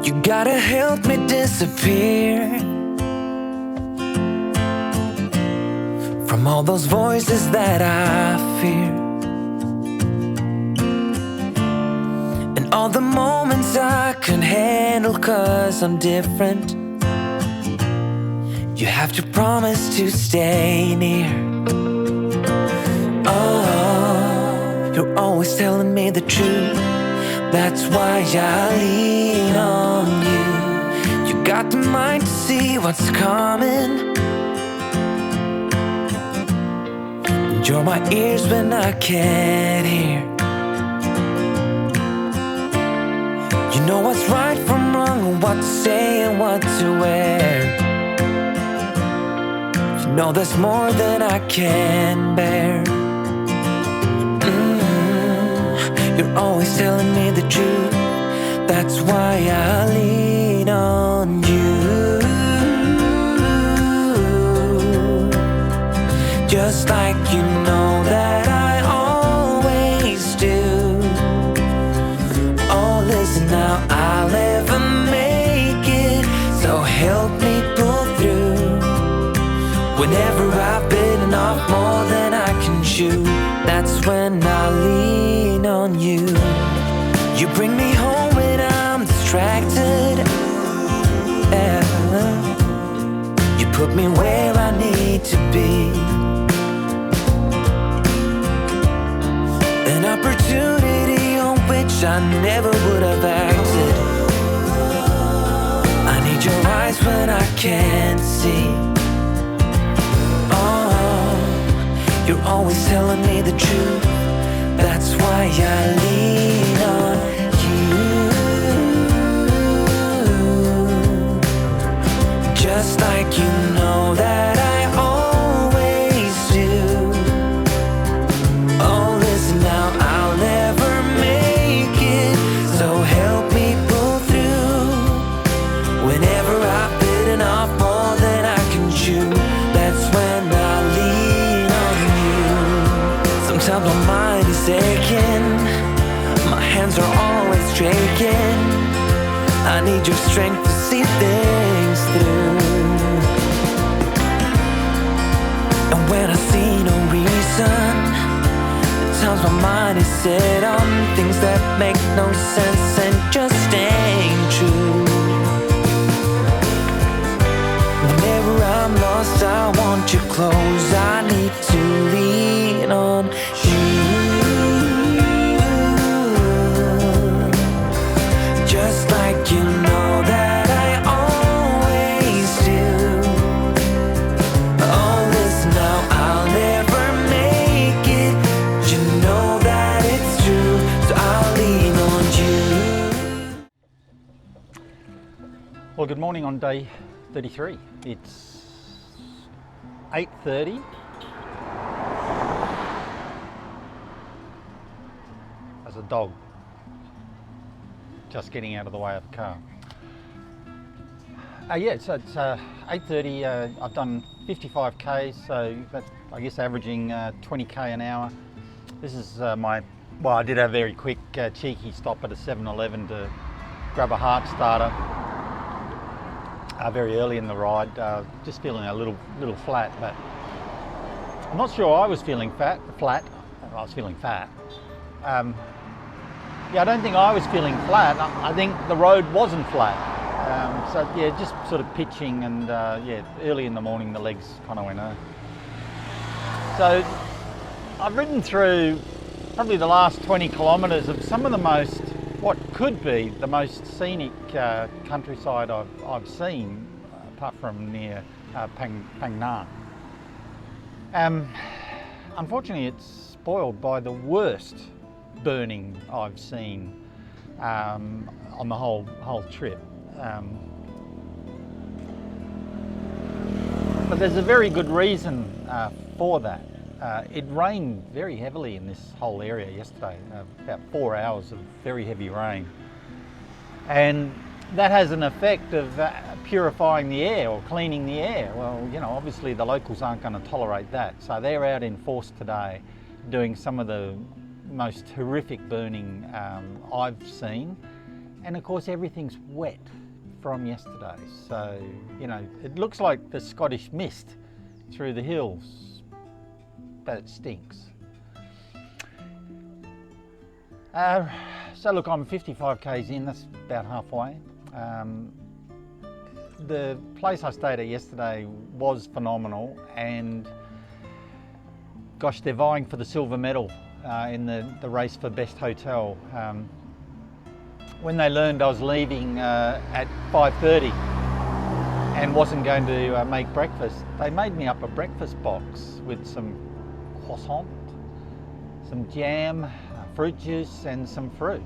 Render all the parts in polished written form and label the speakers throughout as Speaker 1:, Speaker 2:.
Speaker 1: You gotta help me disappear from all those voices that I fear, and all the moments I can handle 'cause I'm different. You have to promise to stay near. Oh, you're always telling me the truth. That's why I lean on you. You got the mind to see what's coming, and you're my ears when I can't hear. You know what's right from wrong, and what to say and what to wear. You know there's more than I can bear. You're always telling me the truth. That's why I lean on you. Just like you know that I always do. Oh, listen now, I'll never make it, so help me pull through. Whenever I've bitten off more than I can chew, that's when I lean on you. You bring me home when I'm distracted, yeah. You put me where I need to be. An opportunity on which I never would have acted. I need your eyes when I can't see. You're always telling me the truth. That's why I lean on you. Just like you know that I always do. Oh, listen now, I'll never make it, so help me pull through. Whenever I've bitten off more than I can chew, that's when I lean on you. Sometimes my mind is aching, my hands are always shaking. I need your strength to see things through. And when I see no reason, at times my mind is set on things that make no sense and just ain't true. Whenever I'm lost, I want you close. I need to lean on you. Just like you know that I always do. Oh, listen now, I'll never make it. You know that it's true, so I'll lean on you.
Speaker 2: Well, good morning on day 33. It's 8:30. As a dog just getting out of the way of the car. So it's 8:30. I've done 55 k's, so that's, I guess, averaging 20 k an hour. This is I did a very quick cheeky stop at a 7-Eleven to grab a heart starter very early in the ride. Just feeling a little flat, but I'm not sure I was feeling flat. I was feeling fat. I don't think I was feeling flat. I think the road wasn't flat. So yeah, just sort of pitching, and early in the morning the legs kind of went oh. So I've ridden through probably the last 20 kilometres of some of the most, what could be the most scenic countryside I've seen, apart from near Phang Nga. Unfortunately, it's spoiled by the worst burning I've seen on the whole trip. But there's a very good reason for that. It rained very heavily in this whole area yesterday, about 4 hours of very heavy rain. And that has an effect of purifying the air or cleaning the air. Well, you know, obviously the locals aren't going to tolerate that. So they're out in force today doing some of the most horrific burning I've seen And of course everything's wet from yesterday, so you know it looks like the Scottish mist through the hills, but it stinks. So look, I'm 55 k's in, that's about halfway. The place I stayed at yesterday was phenomenal, and gosh, they're vying for the silver medal in the race for best hotel. When they learned I was leaving at 5:30 and wasn't going to make breakfast, they made me up a breakfast box with some croissant, some jam, fruit juice and some fruit.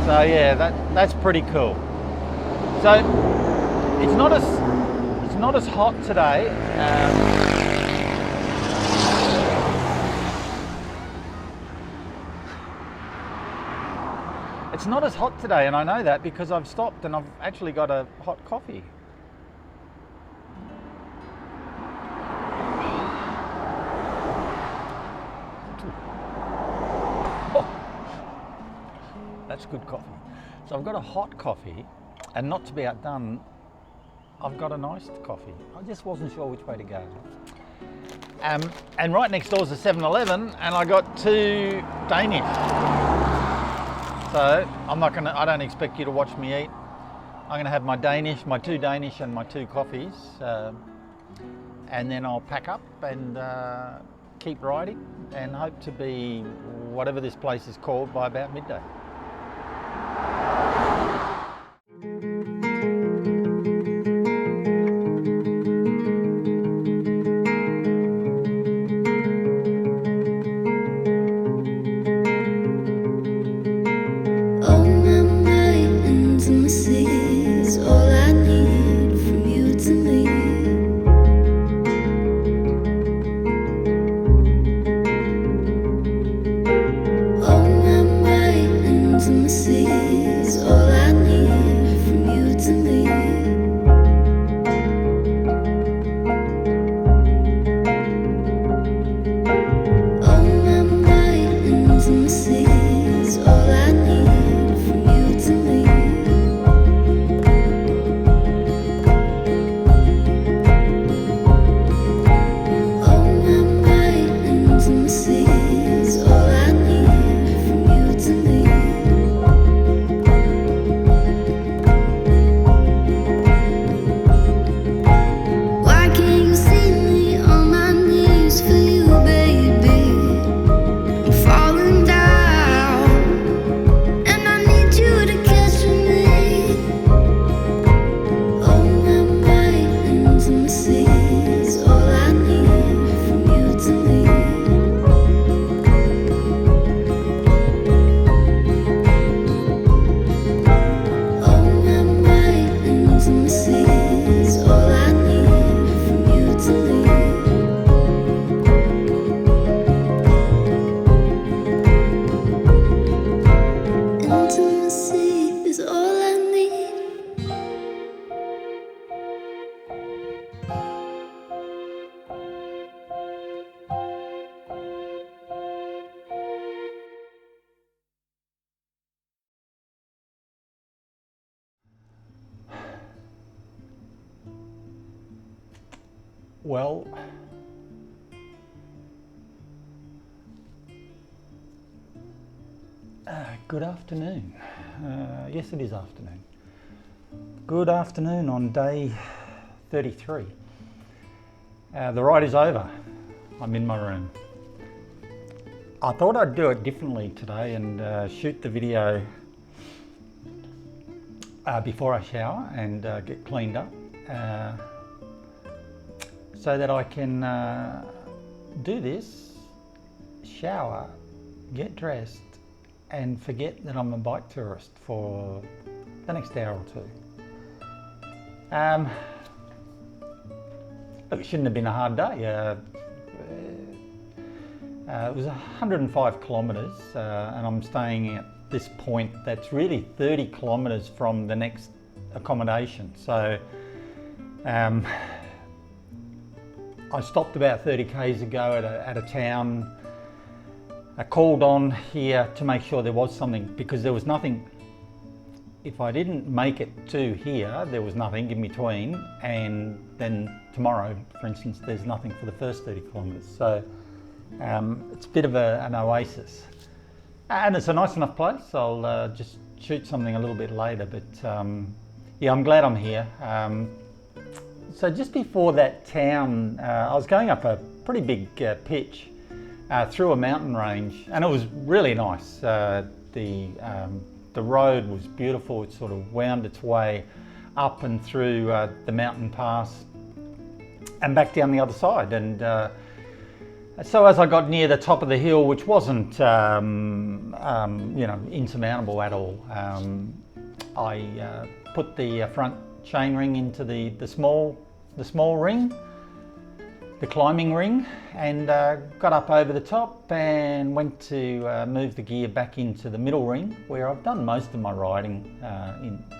Speaker 2: So yeah, that's pretty cool. So it's not as hot today. It's not as hot today, and I know that because I've stopped and I've actually got a hot coffee. Oh, that's good coffee. So I've got a hot coffee, and not to be outdone, I've got an iced coffee. I just wasn't sure which way to go. And right next door is a 7-Eleven, and I got 2 Danish. So I don't expect you to watch me eat. I'm gonna have my 2 Danish and my 2 coffees, and then I'll pack up and keep riding and hope to be whatever this place is called by about midday. Well, good afternoon. Yes, it is afternoon. Good afternoon on day 33. The ride is over. I'm in my room. I thought I'd do it differently today and shoot the video before I shower and get cleaned up. So that I can do this, shower, get dressed, and forget that I'm a bike tourist for the next hour or 2. Look, it shouldn't have been a hard day. It was 105 kilometres, and I'm staying at this point that's really 30 kilometres from the next accommodation. So. I stopped about 30 k's ago at a town called on here to make sure there was something, because there was nothing. If I didn't make it to here, there was nothing in between, and then tomorrow, for instance, there's nothing for the first 30 kilometres. So it's a bit of an oasis. And it's a nice enough place. I'll just shoot something a little bit later, but yeah, I'm glad I'm here. So just before that town, I was going up a pretty big pitch through a mountain range, and it was really nice. The road was beautiful. It sort of wound its way up and through the mountain pass and back down the other side. And so as I got near the top of the hill, which wasn't you know, insurmountable at all, I put the front chainring into the small ring, the climbing ring, and got up over the top and went to move the gear back into the middle ring, where I've done most of my riding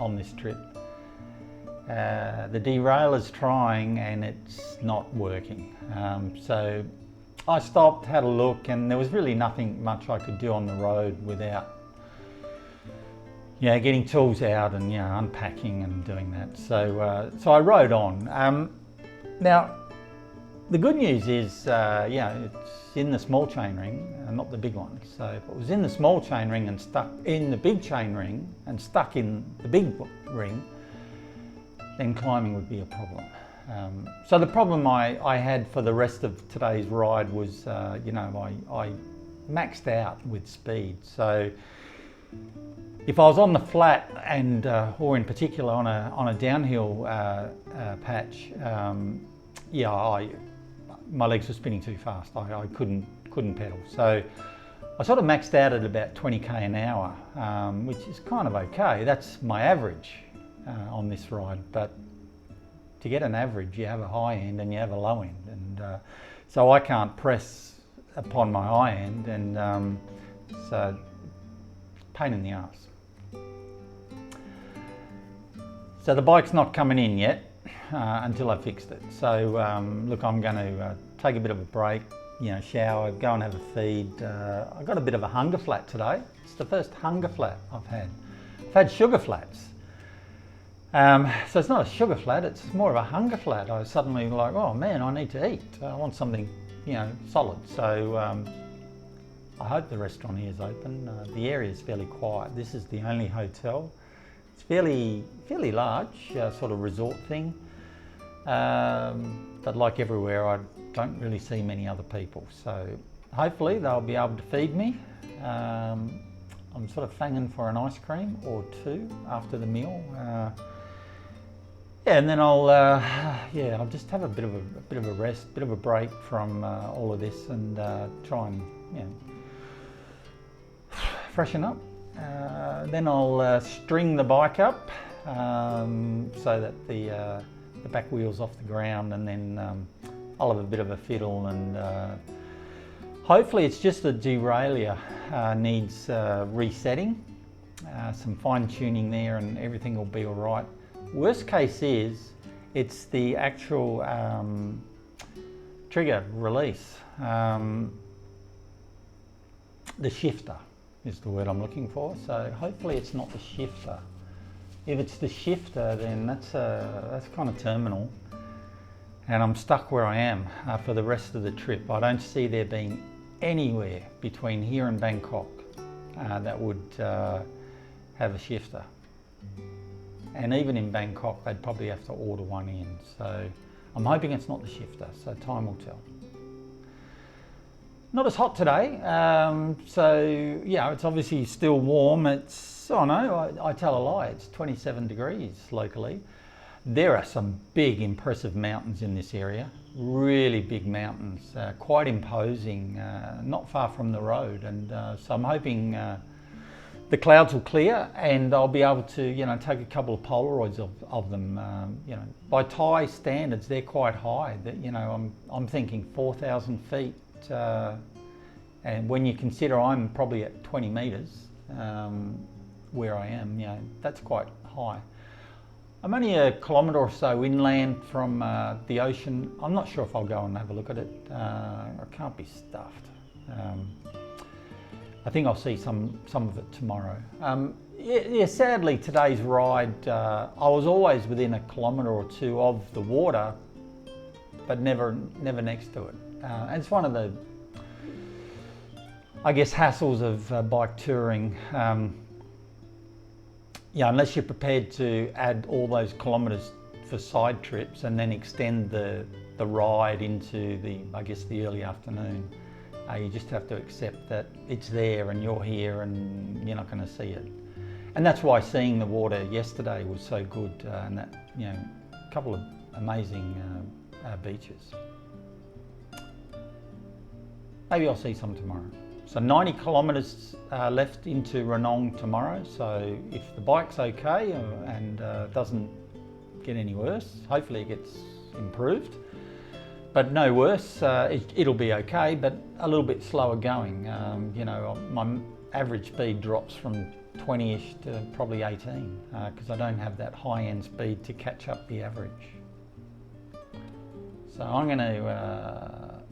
Speaker 2: on this trip. The derailer's trying and it's not working. So I stopped, had a look, and there was really nothing much I could do on the road without getting tools out and unpacking and doing that. So so I rode on. Now the good news is, it's in the small chain ring and not the big one. So if it was in the small chain ring and stuck in the big chain ring and stuck in the big ring, then climbing would be a problem. So the problem I had for the rest of today's ride was, I maxed out with speed. So if I was on the flat and, or in particular on a downhill patch, my legs were spinning too fast. I couldn't pedal. So I sort of maxed out at about 20k an hour, which is kind of okay. That's my average on this ride. But to get an average, you have a high end and you have a low end, and so I can't press upon my high end, and so pain in the arse. So the bike's not coming in yet. Until I fixed it. So look, I'm going to take a bit of a break, shower, go and have a feed. I got a bit of a hunger flat today. It's the first hunger flat I've had. I've had sugar flats. So it's not a sugar flat, it's more of a hunger flat. I was suddenly like, oh man, I need to eat. I want something, solid. So I hope the restaurant here is open. The area is fairly quiet. This is the only hotel. It's fairly large, sort of resort thing. But like everywhere, I don't really see many other people. So hopefully they'll be able to feed me. I'm sort of fanging for an ice cream or two after the meal. And then I'll just have a bit of a rest, bit of a break from all of this, and try and freshen up. Then I'll string the bike up so that the back wheel's off the ground, and then I'll have a bit of a fiddle, and hopefully it's just the derailleur needs resetting, some fine tuning there, and everything will be all right. Worst case is it's the actual trigger release, the shifter is the word I'm looking for. So hopefully it's not the shifter. If it's the shifter, then that's kind of terminal, and I'm stuck where I am for the rest of the trip. I don't see there being anywhere between here and Bangkok that would have a shifter. And even in Bangkok, they'd probably have to order one in. So I'm hoping it's not the shifter, so time will tell. Not as hot today, so it's obviously still warm. It's, I tell a lie, it's 27 degrees locally. There are some big impressive mountains in this area, really big mountains, quite imposing, not far from the road, and so I'm hoping the clouds will clear and I'll be able to take a couple of Polaroids of them. By Thai standards, they're quite high. That I'm thinking 4,000 feet. And when you consider I'm probably at 20 metres where I am, that's quite high. I'm only a kilometre or so inland from the ocean. I'm not sure if I'll go and have a look at it. I can't be stuffed. I think I'll see some of it tomorrow. Yeah, sadly today's ride, I was always within a kilometre or two of the water, but never next to it. And it's one of the, I guess, hassles of bike touring. Yeah, unless you're prepared to add all those kilometres for side trips and then extend the ride into the, I guess, the early afternoon. You just have to accept that it's there and you're here and you're not going to see it. And that's why seeing the water yesterday was so good, and that, you know, a couple of amazing beaches. Maybe I'll see some tomorrow. So 90 kilometres left into Ranong tomorrow. So if the bike's okay and doesn't get any worse, hopefully it gets improved. But no worse, it'll be okay, but a little bit slower going. You know, my average speed drops from 20-ish to probably 18 because I don't have that high-end speed to catch up the average. So I'm going to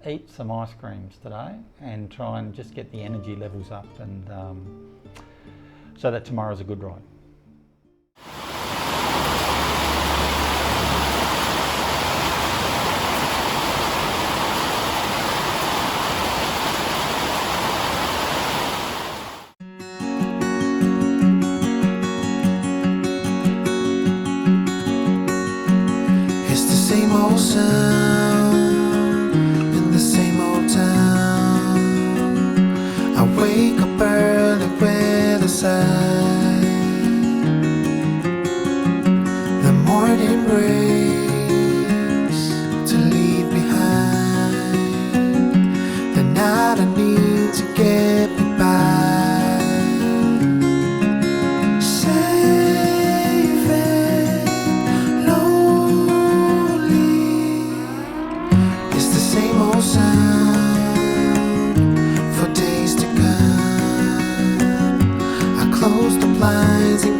Speaker 2: eat some ice creams today and try and just get the energy levels up, and so that tomorrow's a good ride.
Speaker 1: It's the same old sound in the same old town. I wake up early with a sigh. The morning breaks to leave behind the night I need to get me by. For days to come, I close the blinds and